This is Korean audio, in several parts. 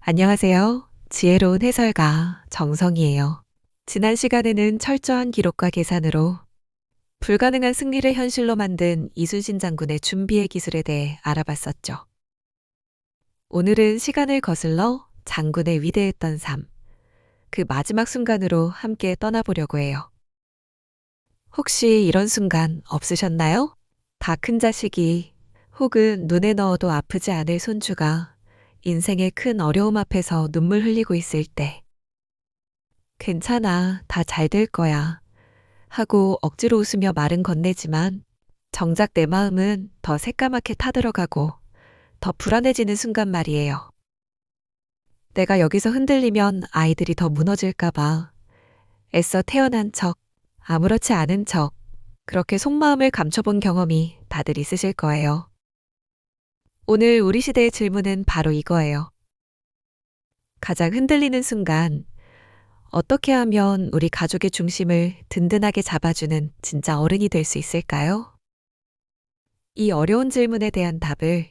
안녕하세요. 지혜로운 해설가 정성이에요. 지난 시간에는 철저한 기록과 계산으로 불가능한 승리를 현실로 만든 이순신 장군의 준비의 기술에 대해 알아봤었죠. 오늘은 시간을 거슬러 장군의 위대했던 삶, 그 마지막 순간으로 함께 떠나보려고 해요. 혹시 이런 순간 없으셨나요? 다 큰 자식이 혹은 눈에 넣어도 아프지 않을 손주가 인생의 큰 어려움 앞에서 눈물 흘리고 있을 때 괜찮아, 다 잘 될 거야 하고 억지로 웃으며 말은 건네지만 정작 내 마음은 더 새까맣게 타들어가고 더 불안해지는 순간 말이에요. 내가 여기서 흔들리면 아이들이 더 무너질까봐 애써 태어난 척, 아무렇지 않은 척, 그렇게 속마음을 감춰본 경험이 다들 있으실 거예요. 오늘 우리 시대의 질문은 바로 이거예요. 가장 흔들리는 순간, 어떻게 하면 우리 가족의 중심을 든든하게 잡아주는 진짜 어른이 될 수 있을까요? 이 어려운 질문에 대한 답을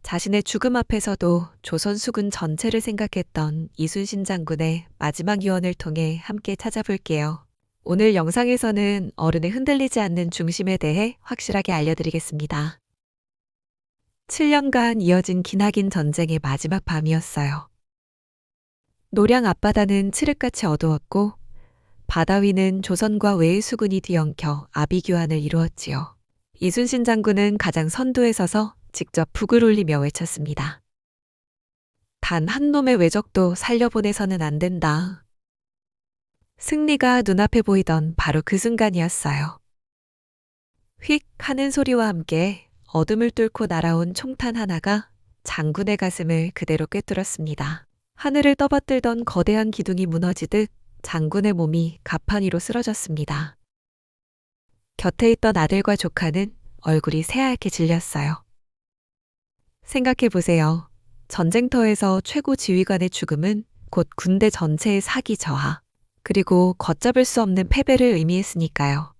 자신의 죽음 앞에서도 조선 수군 전체를 생각했던 이순신 장군의 마지막 유언을 통해 함께 찾아볼게요. 오늘 영상에서는 어른의 흔들리지 않는 중심에 대해 확실하게 알려드리겠습니다. 7년간 이어진 기나긴 전쟁의 마지막 밤이었어요. 노량 앞바다는 칠흑같이 어두웠고 바다 위는 조선과 외의 수군이 뒤엉켜 아비규환을 이루었지요. 이순신 장군은 가장 선두에 서서 직접 북을 울리며 외쳤습니다. 단 한 놈의 외적도 살려보내서는 안 된다. 승리가 눈앞에 보이던 바로 그 순간이었어요. 휙 하는 소리와 함께 어둠을 뚫고 날아온 총탄 하나가 장군의 가슴을 그대로 꿰뚫었습니다. 하늘을 떠받들던 거대한 기둥이 무너지듯 장군의 몸이 가판 위로 쓰러졌습니다. 곁에 있던 아들과 조카는 얼굴이 새하얗게 질렸어요. 생각해보세요. 전쟁터에서 최고 지휘관의 죽음은 곧 군대 전체의 사기 저하, 그리고 걷잡을 수 없는 패배를 의미했으니까요.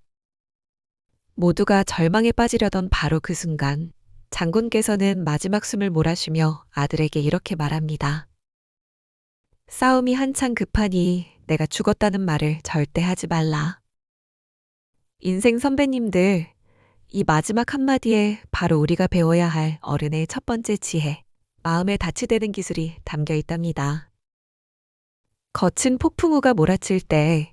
모두가 절망에 빠지려던 바로 그 순간, 장군께서는 마지막 숨을 몰아쉬며 아들에게 이렇게 말합니다. 싸움이 한창 급하니 내가 죽었다는 말을 절대 하지 말라. 인생 선배님들, 이 마지막 한마디에 바로 우리가 배워야 할 어른의 첫 번째 지혜, 마음에 닻이 되는 기술이 담겨 있답니다. 거친 폭풍우가 몰아칠 때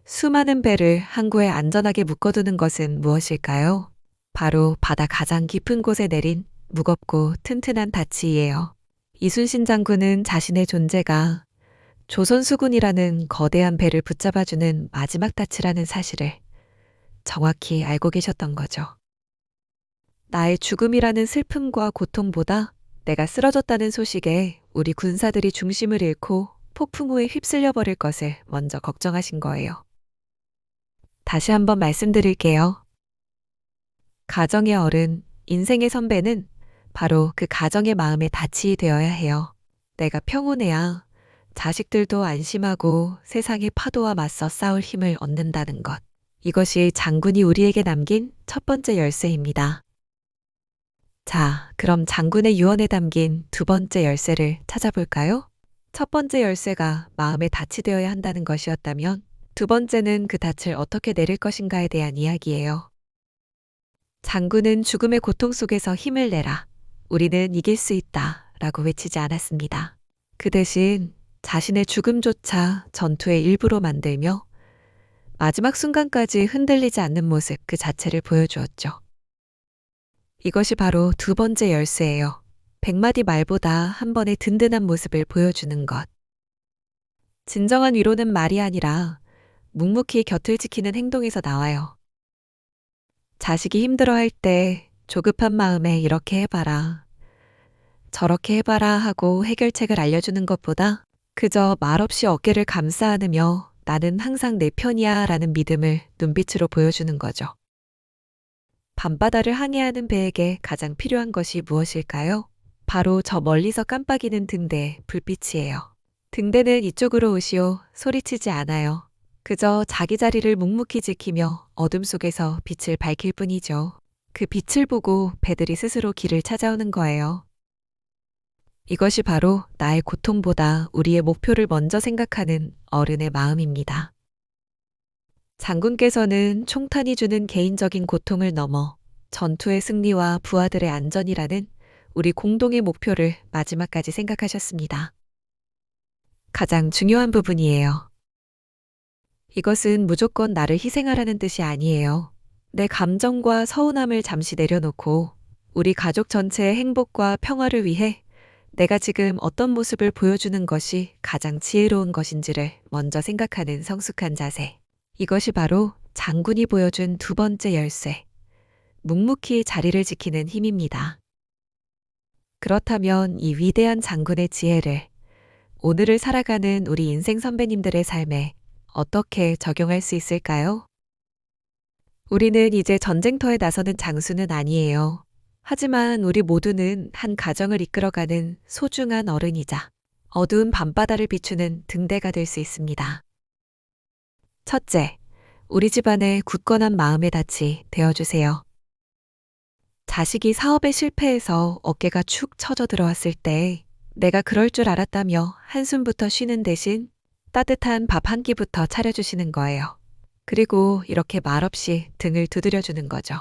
수많은 배를 항구에 안전하게 묶어두는 것은 무엇일까요? 바로 바다 가장 깊은 곳에 내린 무겁고 튼튼한 닻이에요. 이순신 장군은 자신의 존재가 조선 수군이라는 거대한 배를 붙잡아주는 마지막 닻이라는 사실을 정확히 알고 계셨던 거죠. 나의 죽음이라는 슬픔과 고통보다 내가 쓰러졌다는 소식에 우리 군사들이 중심을 잃고 폭풍우에 휩쓸려 버릴 것을 먼저 걱정하신 거예요. 다시 한번 말씀드릴게요. 가정의 어른, 인생의 선배는 바로 그 가정의 마음의 닻이 되어야 해요. 내가 평온해야 자식들도 안심하고 세상의 파도와 맞서 싸울 힘을 얻는다는 것. 이것이 장군이 우리에게 남긴 첫 번째 열쇠입니다. 자, 그럼 장군의 유언에 담긴 두 번째 열쇠를 찾아볼까요? 첫 번째 열쇠가 마음의 닻이 되어야 한다는 것이었다면 두 번째는 그 닻을 어떻게 내릴 것인가에 대한 이야기예요. 장군은 죽음의 고통 속에서 힘을 내라. 우리는 이길 수 있다. 라고 외치지 않았습니다. 그 대신 자신의 죽음조차 전투의 일부로 만들며 마지막 순간까지 흔들리지 않는 모습 그 자체를 보여주었죠. 이것이 바로 두 번째 열쇠예요. 100마디 말보다 한 번의 든든한 모습을 보여주는 것. 진정한 위로는 말이 아니라 묵묵히 곁을 지키는 행동에서 나와요. 자식이 힘들어할 때 조급한 마음에 이렇게 해봐라, 저렇게 해봐라 하고 해결책을 알려주는 것보다 그저 말없이 어깨를 감싸 안으며 나는 항상 내 편이야 라는 믿음을 눈빛으로 보여주는 거죠. 밤바다를 항해하는 배에게 가장 필요한 것이 무엇일까요? 바로 저 멀리서 깜빡이는 등대의 불빛이에요. 등대는 이쪽으로 오시오 소리치지 않아요. 그저 자기 자리를 묵묵히 지키며 어둠 속에서 빛을 밝힐 뿐이죠. 그 빛을 보고 배들이 스스로 길을 찾아오는 거예요. 이것이 바로 나의 고통보다 우리의 목표를 먼저 생각하는 어른의 마음입니다. 장군께서는 총탄이 주는 개인적인 고통을 넘어 전투의 승리와 부하들의 안전이라는 우리 공동의 목표를 마지막까지 생각하셨습니다. 가장 중요한 부분이에요. 이것은 무조건 나를 희생하라는 뜻이 아니에요. 내 감정과 서운함을 잠시 내려놓고 우리 가족 전체의 행복과 평화를 위해 내가 지금 어떤 모습을 보여주는 것이 가장 지혜로운 것인지를 먼저 생각하는 성숙한 자세. 이것이 바로 장군이 보여준 두 번째 열쇠, 묵묵히 자리를 지키는 힘입니다. 그렇다면 이 위대한 장군의 지혜를 오늘을 살아가는 우리 인생 선배님들의 삶에 어떻게 적용할 수 있을까요? 우리는 이제 전쟁터에 나서는 장수는 아니에요. 하지만 우리 모두는 한 가정을 이끌어가는 소중한 어른이자 어두운 밤바다를 비추는 등대가 될 수 있습니다. 첫째, 우리 집안의 굳건한 마음의 닻이 되어주세요. 자식이 사업에 실패해서 어깨가 축 처져 들어왔을 때 내가 그럴 줄 알았다며 한숨부터 쉬는 대신 따뜻한 밥 한 끼부터 차려주시는 거예요. 그리고 이렇게 말없이 등을 두드려주는 거죠.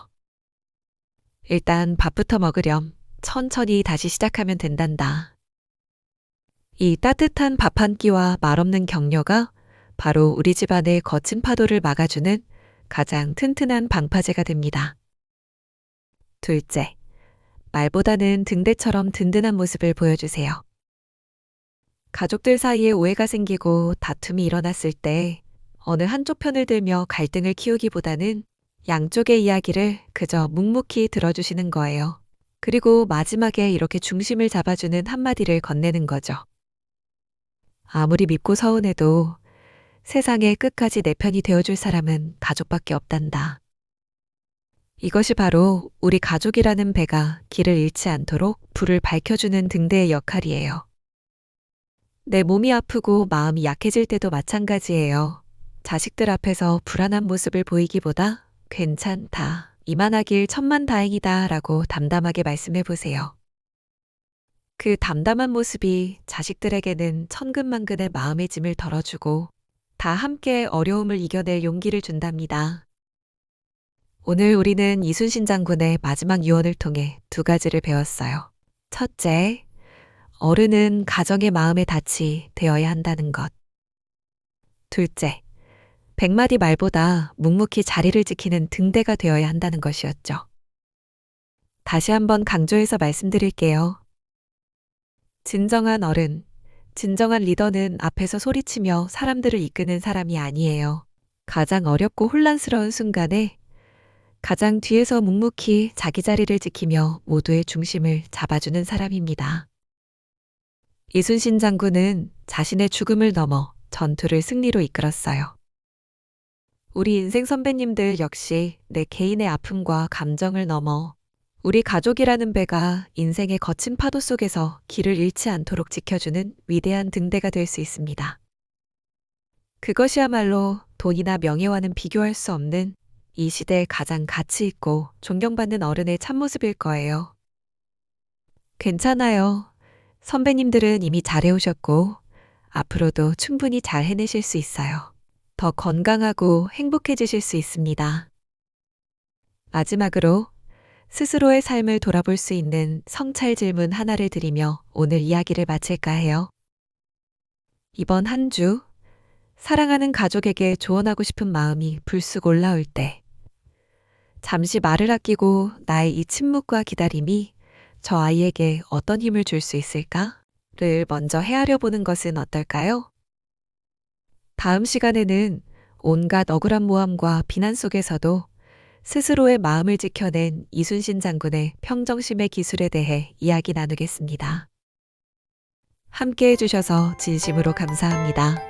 일단 밥부터 먹으렴. 천천히 다시 시작하면 된단다. 이 따뜻한 밥 한 끼와 말없는 격려가 바로 우리 집안의 거친 파도를 막아주는 가장 튼튼한 방파제가 됩니다. 둘째, 말보다는 등대처럼 든든한 모습을 보여주세요. 가족들 사이에 오해가 생기고 다툼이 일어났을 때 어느 한쪽 편을 들며 갈등을 키우기보다는 양쪽의 이야기를 그저 묵묵히 들어주시는 거예요. 그리고 마지막에 이렇게 중심을 잡아주는 한마디를 건네는 거죠. 아무리 밉고 서운해도 세상에 끝까지 내 편이 되어줄 사람은 가족밖에 없단다. 이것이 바로 우리 가족이라는 배가 길을 잃지 않도록 불을 밝혀주는 등대의 역할이에요. 내 몸이 아프고 마음이 약해질 때도 마찬가지예요. 자식들 앞에서 불안한 모습을 보이기보다 괜찮다, 이만하길 천만다행이다 라고 담담하게 말씀해 보세요. 그 담담한 모습이 자식들에게는 천근만근의 마음의 짐을 덜어주고 다 함께 어려움을 이겨낼 용기를 준답니다. 오늘 우리는 이순신 장군의 마지막 유언을 통해 두 가지를 배웠어요. 첫째, 어른은 가정의 마음의 닻이 되어야 한다는 것. 둘째, 100마디 말보다 묵묵히 자리를 지키는 등대가 되어야 한다는 것이었죠. 다시 한번 강조해서 말씀드릴게요. 진정한 어른, 진정한 리더는 앞에서 소리치며 사람들을 이끄는 사람이 아니에요. 가장 어렵고 혼란스러운 순간에 가장 뒤에서 묵묵히 자기 자리를 지키며 모두의 중심을 잡아주는 사람입니다. 이순신 장군은 자신의 죽음을 넘어 전투를 승리로 이끌었어요. 우리 인생 선배님들 역시 내 개인의 아픔과 감정을 넘어 우리 가족이라는 배가 인생의 거친 파도 속에서 길을 잃지 않도록 지켜주는 위대한 등대가 될 수 있습니다. 그것이야말로 돈이나 명예와는 비교할 수 없는 이 시대의 가장 가치 있고 존경받는 어른의 참모습일 거예요. 괜찮아요. 선배님들은 이미 잘해오셨고 앞으로도 충분히 잘 해내실 수 있어요. 더 건강하고 행복해지실 수 있습니다. 마지막으로 스스로의 삶을 돌아볼 수 있는 성찰 질문 하나를 드리며 오늘 이야기를 마칠까 해요. 이번 한 주 사랑하는 가족에게 조언하고 싶은 마음이 불쑥 올라올 때 잠시 말을 아끼고 나의 이 침묵과 기다림이 저 아이에게 어떤 힘을 줄 수 있을까를 먼저 헤아려 보는 것은 어떨까요? 다음 시간에는 온갖 억울한 모함과 비난 속에서도 스스로의 마음을 지켜낸 이순신 장군의 평정심의 기술에 대해 이야기 나누겠습니다. 함께 해주셔서 진심으로 감사합니다.